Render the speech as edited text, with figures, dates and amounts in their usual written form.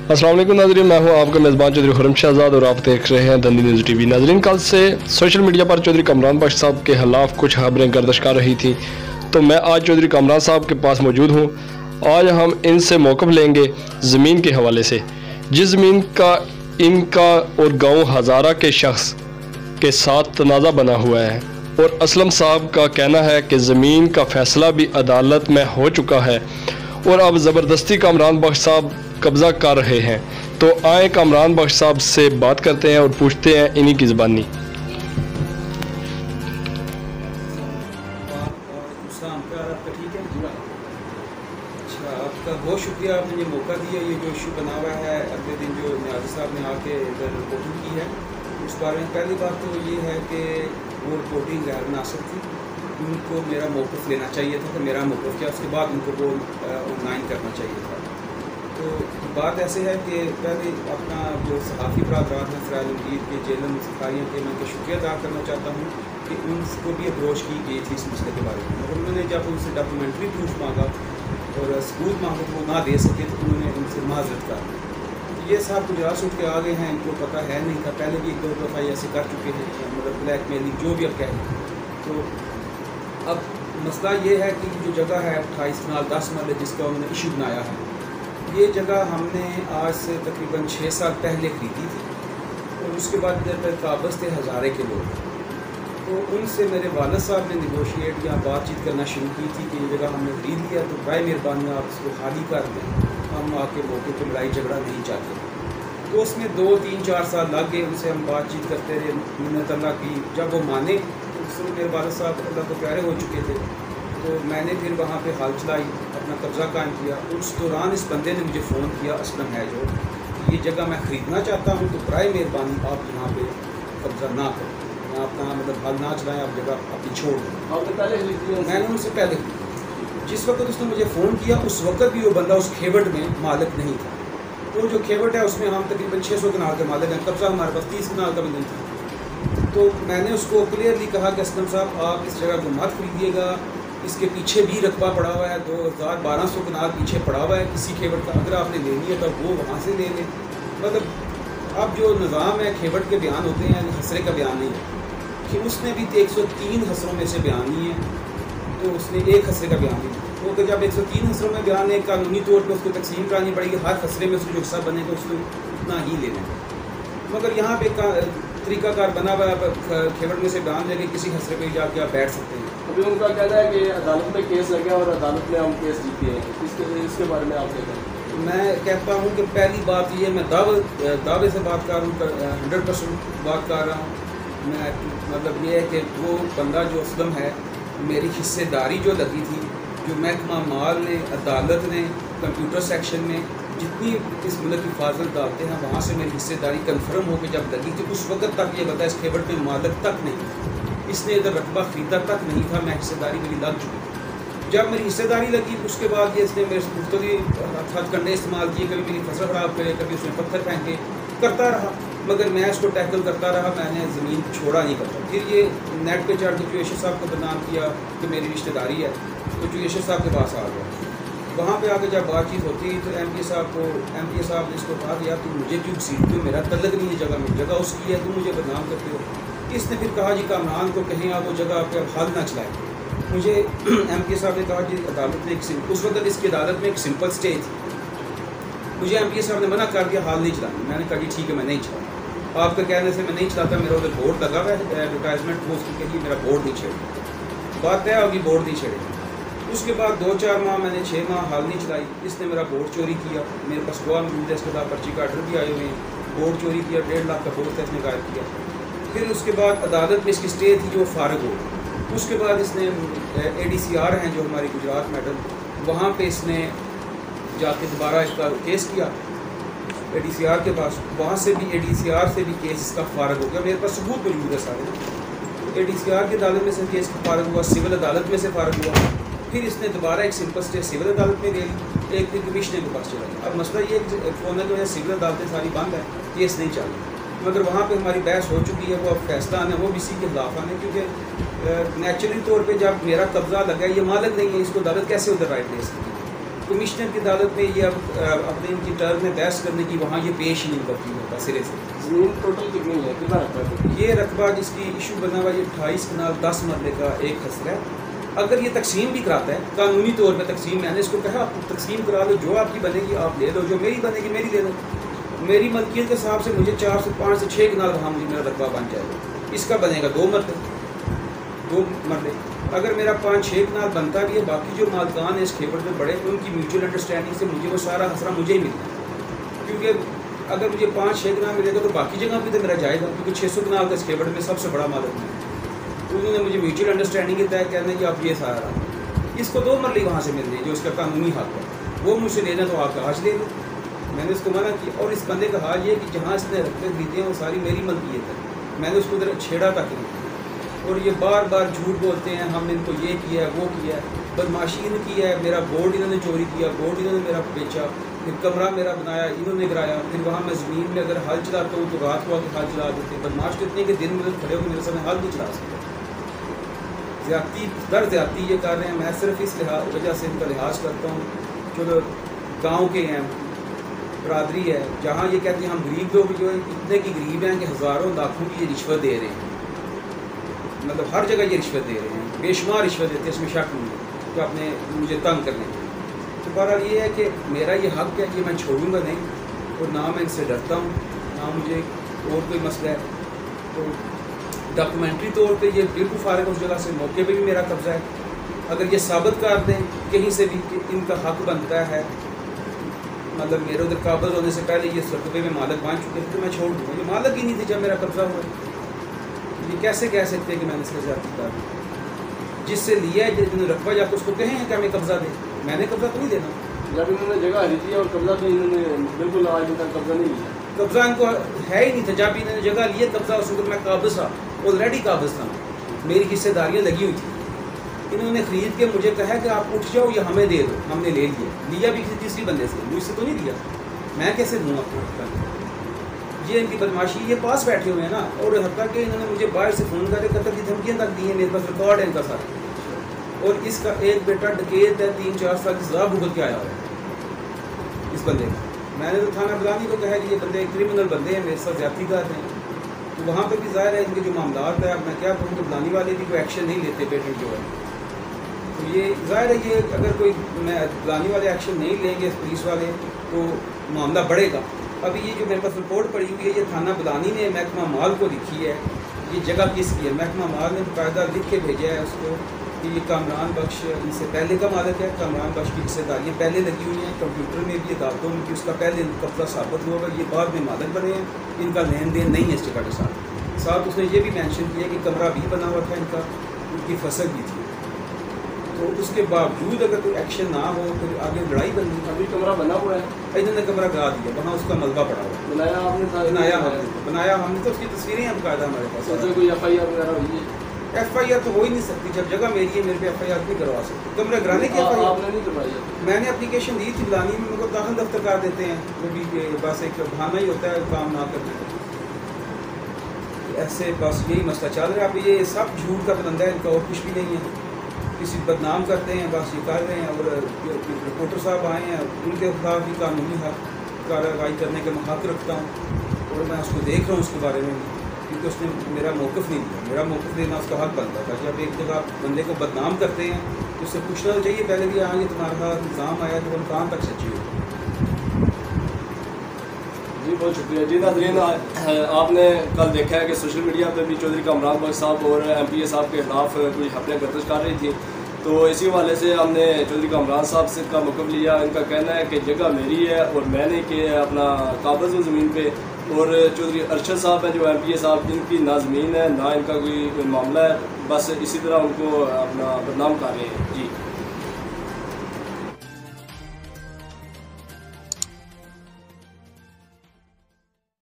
अस्सलाम वालेकुम नाज़रीन, मैं हूं आपका मेज़बान चौधरी खुर्रम शहजाद और आप देख रहे हैं दंदी न्यूज़ टीवी। नाज़रीन, कल से सोशल मीडिया पर चौधरी कामरान बख्श साहब के खिलाफ कुछ खबरें गर्दिश कर रही थी, तो मैं आज चौधरी कामरान साहब के पास मौजूद हूं। आज हम इनसे मौक़िफ़ लेंगे ज़मीन के हवाले से, जिस ज़मीन का इनका और गाँव हज़ारा के शख्स के साथ तनाज़ा बना हुआ है और असलम साहब का कहना है कि ज़मीन का फ़ैसला भी अदालत में हो चुका है और अब ज़बरदस्ती कामरान बख्श साहब कब्ज़ा कर रहे हैं। तो आए कामरान बख्श साहब से बात करते हैं और पूछते हैं इन्हीं की ज़बानी। अच्छा, आपका बहुत शुक्रिया, आपने ये मौका दिया। ये जो इशू बना हुआ है अगले दिन जो न्याज़ी साहब ने आके इधर रिपोर्टिंग की है, उस बारे में पहली बात तो ये है कि वो रिपोर्टिंग गैर मुनासिब थी। उनको मेरा मौक़िफ़ लेना चाहिए था, तो मेरा मौक़िफ़ किया, उसके बाद उनको वो ऑनलाइन करना चाहिए था। तो बात ऐसे है कि पहले अपना जो सहाफ़ी बरादरान हैं फ़राज़ के जेलम सफारियों के, मैं उनका शुक्रिया अदा करना चाहता हूँ कि उनको भी अप्रोच की गई थी इस मसले के बारे में, मगर उन्होंने जब उनसे डॉक्यूमेंट्री प्रूफ मांगा और सबूत मांगा तो वो ना दे सके, तो उन्होंने उनसे माजरत कर। ये साहब गुजरात उठ के आ गए हैं, इनको पता है नहीं था, पहले भी 1-2 दफ़ा ऐसे कर चुके हैं, मतलब ब्लैक मेलिंग जो भी अब कहें। तो अब मसला ये है कि जो जगह है 28 कनाल 10 मरले जिसका उन्होंने इशू बनाया है, ये जगह हमने आज से तकरीबन 6 साल पहले ख़रीदी थी और उसके बाद इधर पर काबज़ थे हज़ारे के लोग। तो उनसे मेरे वालिद साहब ने निगोशिएट या बातचीत करना शुरू की थी कि ये जगह हमने खरीद लिया, तो बराए मेहरबानी आप इसको खाली कर दें, हम आके मौके पर लड़ाई झगड़ा नहीं चाहते। तो उसमें 2-3-4 साल लग गए, उनसे हम बातचीत करते रहे, मिन्नत अल्लाह की। जब वो माने तो उसमें मेरे वालिद साहब अल्लाह को प्यारे हो चुके थे, तो मैंने फिर वहाँ पे हाल चलाई, अपना कब्ज़ा कायम किया। उस दौरान इस बंदे ने मुझे फ़ोन किया, असलम है जो, ये जगह मैं ख़रीदना चाहता हूँ, तो बराए मेहरबानी आप यहाँ पे कब्ज़ा ना करें, या अपना मतलब हाल ना चलाएँ, आप जगह अपनी छोड़ दें। मैंने उनसे पहले जिस वक्त उसने मुझे फ़ोन किया, उस वक्त भी वो बंदा उस खेवट में मालिक नहीं था। तो जो खेवट है उसमें हम तकरीबन 600 कनाल के मालिक हैं, कब्ज़ा हमारे पास 30 कनाल का भी नहीं था। तो मैंने उसको क्लियरली कहा कि असलम साहब आप इस जगह को मत खरीदिएगा, इसके पीछे भी रकबा पड़ा हुआ है, 2200 कनाल पीछे पड़ा हुआ है किसी खेवट का, अगर आपने लेनी है तो वो वहाँ से ले लें। मतलब अब जो निज़ाम है, खेवट के बयान होते हैं, हसरे का बयान नहीं है कि उसने भी 103 हसरों में से बयान नहीं है, तो उसने एक हसरे का बयान नहीं। तो जब 103 हसरों में बयान है, कानूनी तौर पर उसको तकसीम करानी पड़ेगी, हर हसरे में उसको जो हिस्सा बनेगा उसको उतना ही लेना है। मगर यहाँ पे तरीकाकार बना हुआ है, खेवट में से बयान लेके किसी हसरे पे जाके आप बैठ सकते हैं। अभी उनका कहना है कि अदालत में केस लगा और अदालत में हम केस जीते हैं, इसके बारे में आप कहते हैं? मैं कहता हूँ कि पहली बात ये, मैं दावे से बात कर रहा हूँ, 100% बात कर रहा हूँ मैं। मतलब ये है कि वो बंदा जो असलम है, मेरी हिस्सेदारी जो लगी थी, जो महकमा माल ने, अदालत ने, कंप्यूटर सेक्शन में जितनी इस मुल्क की हिफाजत डालते हैं, वहाँ से मेरी हिस्सेदारी कन्फर्म होकर जब लगी थी, उस वक्त तक ये बता इस खेवट में मालिक तक नहीं, इसने इधर रकबा ख़रीदा तक नहीं था, मैं हिस्सेदारी मेरी लग चुकी थी। जब मेरी हिस्सेदारी लगी उसके बाद ये इसने मेरे मुख्तलिफ हथकंडे इस्तेमाल किए, कभी मेरी फसल ख़राब करे, कभी उसमें पत्थर फेंके, करता रहा, मगर मैं इसको टैकल करता रहा, मैंने ज़मीन छोड़ा नहीं करता। फिर ये नेट पे चढ़ के जुएशर साहब को बदनाम किया कि मेरी रिश्तेदारी है, तो जुएशर साहब के पास आ गया। वहाँ पे आके जब बातचीत होती तो एमपी साहब ने इसको कहा कि यार तुम मुझे क्यों घसीटते हो, मेरा तल्लक नहीं है जगह में, जगह उसकी है, तुम मुझे बदनाम करते हो। इसने फिर कहा जी कामरान को कहें आप वो जगह आप हाल ना चलाएं। मुझे एमपी साहब ने कहा जी अदालत में उस वक्त इसकी अदालत में एक सिंपल स्टे थी, मुझे एमपी साहब ने मना कर दिया हाल नहीं चलानी। मैंने कहा जी ठीक है मैं नहीं चलाऊँ, आपके कहने से मैं नहीं चलाता, मेरा उधर बोर्ड लगा हुआ है एडवर्टाइजमेंट, वो उसकी कही मेरा बोर्ड नहीं छेड़े, बात तय होगी बोर्ड नहीं छेड़ेगी। उसके बाद 2-4 माह, मैंने 6 माह हाल नहीं चलाई, इसने मेरा बोर्ड चोरी किया, मेरे पास गवाह मौजूद है, इसके बाद पर्ची का आर्डर भी आए हुए हैं, बोर्ड चोरी किया, 1.5 लाख का बोर्ड था इसने गायब किया। फिर उसके बाद अदालत में इसकी स्टे थी जो फारग हो। उसके बाद इसने ADCR हैं जो हमारी गुजरात मेडल, वहाँ पे इसने जाके दोबारा इसका केस किया ADCR के पास, वहाँ से भी ADCR से भी केस इसका फारग हो गया, मेरे पास सबूत मौजूद है सारे। ADCR की अदालत में से केस फारग हुआ, सिविल अदालत में से फारग हुआ, फिर इसने दोबारा एक सिंपल स्टे सिविल अदालत में ले ली, एक फिर कमिश्नर के पास चला गया। अब मसला ये फ़ोन है कि सिविल अदालतें सारी बंद है, केस नहीं चल रही, मगर वहाँ पे हमारी बहस हो चुकी है, वो अब फैसला आना वो भी इसी के खिलाफ आने, क्योंकि नेचुरली तौर पे जब मेरा कब्ज़ा लगा, ये मालिक नहीं है, इसको अदालत कैसे उधर राइट दे सकती है। कमिश्नर की अदालत में ये अब अपने इनकी टर्म में बहस करने की वहाँ ये पेश ही नहीं करती होता सिरे से। ज़मीन टोटल कितनी है, कितना रकबा है? ये रकबा जिसकी इशू बना हुआ ये 28 कनाल 10 मरले का एक खसरा है। अगर ये तकसीम भी कराता है कानूनी तौर पर तकसीम, मैंने इसको कहा आप तकसीम करा लो, जो आपकी बनेगी आप ले लो, जो मेरी बनेगी मेरी ले लो। मेरी मलकियत के हिसाब से मुझे 4 से 5 से 6 कनाल वहाँ मुझे मेरा रकबा बन जाएगा, इसका बनेगा 2 मरले। अगर मेरा 5-6 कनाल बनता भी है, बाकी जो मालकान है इस खेपड़ में बड़े उनकी म्यूचुअल अंडरस्टैंडिंग से मुझे वो सारा खसरा मुझे ही मिलता है। क्योंकि अगर मुझे 5-6 कनाल मिलेगा तो बाकी जगह भी तो मेरा जाएगा, क्योंकि 600 कनाल का इस खेपड़ में सबसे बड़ा मालिक है। तो उन्होंने मुझे म्यूचुअल अंडरस्टैंडिंग के तहत कहना है कि आप ये सारा इसको 2 मरले वहाँ से मिल रही है जो उसका कानूनी हक है, वो मुझसे लेना तो आप आज ले लो। मैंने उसको मना किया। और इस बंदे का हाल ये है कि जहाँ इसने रकबे खरीदे हैं वो सारी मेरी मलकियत है, मैंने उसको उधर छेड़ा तक नहीं। और ये बार बार झूठ बोलते हैं हमने इनको ये किया है वो किया है, बदमाशी इन्होंने की है। मेरा बोर्ड इन्होंने चोरी किया, बोर्ड इन्होंने मेरा बेचा, फिर कमरा मेरा बनाया इन्होंने गिराया, फिर वहाँ मैं ज़मीन में अगर हल चलाता हूँ तो रात को आके हल चला देते। बदमाश तो इतने के दिन में खड़े होकर मेरे सामने हल नहीं चला सकते। ज़्यादती दर ज़्यादती ये कर रहे हैं। मैं सिर्फ इस वजह से इनका लिहाज करता हूँ जो गाँव के हैं, बरादरी है, जहाँ ये कहते हैं हम गरीब लोग जो इतने की गरीब हैं कि हज़ारों लाखों की ये रिश्वत दे रहे हैं, मतलब हर जगह ये रिश्वत दे रहे हैं, बेशुमार रिश्वत देते हैं, इसमें शक नहीं है, तो आपने मुझे तंग करने के। तो बहरहाल ये है कि मेरा ये हक़ है कि मैं छोड़ूंगा नहीं, और ना मैं इनसे डरता हूँ ना मुझे और कोई मसला है। तो डॉक्यूमेंट्री तौर पे ये बिल्कुल फारिग उस जगह से मौके पे भी मेरा कब्ज़ा है। अगर ये साबित कर दें कहीं से भी कि इनका हक़ बनता है, मतलब मेरे उधर काबज़ होने से पहले ये रकबे में मालिक बन चुके थे, तो मैं छोड़ दूँगा। ये मालिक ही नहीं थे जब मेरा कब्ज़ा हुआ। ये कैसे कह सकते हैं कि मैंने इसका ज़्यादा किया? जिससे लिया है जिन्होंने रकबा जाकर उसको कहें हैं कि हमें कब्ज़ा दे, मैंने कब्ज़ा तो नहीं देना। जब इन्होंने जगह खरीदी और कब्ज़ा तो इन्होंने बिल्कुल आज तक कब्ज़ा नहीं लिया, कब्ज़ा इनको है ही नहीं था। जब इन्होंने जगह लिया कब्ज़ा उस वक्त मैं काबिज़ था, ऑलरेडी काबिज़ था, मेरी हिस्सेदारियाँ लगी हुई थी। इन्होंने ख़रीद के मुझे कहा कि आप उठ जाओ ये हमें दे दो, हमने ले लिया भी किसी तीसरी बंदे से, मुझसे तो नहीं लिया, मैं कैसे दूँ आपको? ये इनकी बदमाशी, ये पास बैठे हुए हैं ना। और हत्ता कि इन्होंने मुझे बाहर से फ़ोन करके कत्ल की धमकियाँ तक दी हैं, मेरे पास रिकॉर्ड है इनका सारा। और इसका एक बेटा डकैत है, 3-4 साल की सज़ा भुगत के आया हुआ है इस बंदे का। मैंने तो थाना बुलानी को कहा कि ये बंदे क्रिमिनल बंदे हैं, मेरे साथ ज़्यादती कर रहे हैं। तो वहाँ पर भी ज़ाहिर है इनके जो मामलात है, अब मैं क्या कहूँ, तो बुलानी वाले भी कोई एक्शन नहीं लेते पेटेंट जो है। तो ये ज़ाहिर है ये अगर कोई बुलानी वाले एक्शन नहीं लेंगे पुलिस वाले तो मामला बढ़ेगा। अभी ये जो मेरे पास रिपोर्ट पड़ी हुई है ये थाना बुलानी ने महकमा माल को लिखी है, ये जगह किसकी है। महकमा माल ने बाकायदा लिख के भेजा है उसको कि ये कामरान बख्श इनसे पहले का मालिक है, कामरान बख्श की हिस्सेदारियाँ पहले लगी हुई हैं, कंप्यूटर में भी अदालतों में भी उसका पहले कब्जा साबित हुआ, ये बाद में मालिक बने हैं, इनका लेन देन नहीं है इस जगह के साथ। उसने ये भी मेंशन किया कि कमरा भी बना हुआ था इनका, उनकी फसल भी थी। तो उसके बावजूद अगर कोई एक्शन ना हो फिर आगे लड़ाई बननी। अभी कमरा बना हुआ है, इन्होंने कमरा गिरा दिया, वहाँ उसका मलबा पड़ा हुआ है। बनाया आपने था? बनाया हमने तो उसकी तस्वीरें हम कायदा हमारे पास। उससे कोई FIR वगैरह हुई है? FIR तो हो ही नहीं सकती, जब जगह मेरी है मेरे पे FIR नहीं करवा सकती। कमरा गिराने की FIR आपने नहीं करवाई? मैंने एप्लीकेशन दी थी बुलानी में, मेरे को दाखिल दफ्तर कर देते हैं, वो भी बस एक बहाना ही होता है काम ना करने का। ऐसे बस यही मसला चल रहा है। अब ये सब झूठ का बंदा है, इनका और कुछ भी नहीं है। किसी बदनाम करते हैं, बस ये कर रहे हैं। और रिपोर्टर साहब आए हैं, उनके खिलाफ भी कानूनी कार्रवाई करने का मैं हक रखता हूँ, और मैं उसको देख रहा हूँ उसके बारे में, क्योंकि उसने मेरा मौक़िफ़ नहीं लिया। मेरा मौक़िफ़ लेना उसका हक बनता था। जब एक जगह बंदे को बदनाम करते हैं तो उससे पूछना तो चाहिए पहले भी, हाँ ये तुम्हारा इल्ज़ाम आया तो हम कहाँ तक सच्ची हो। जी बहुत शुक्रिया। जी नाज़रीन, आपने कल देखा है कि सोशल मीडिया पर भी चौधरी कामरान बख्श साहब और MPA साहब के ख़िलाफ़ कुछ खबरें गर्दिश कर रही थी, तो इसी हवाले से हमने चौधरी कामरान साहब से का मौक़िफ़ लिया। इनका कहना है कि जगह मेरी है और मैंने कि अपना काबज़ हूँ ज़मीन पे, और चौधरी अरशद साहब हैं जो MPA साहब, इनकी ना ज़मीन है ना इनका कोई मामला है, बस इसी तरह उनको अपना बदनाम कर रहे हैं। जी।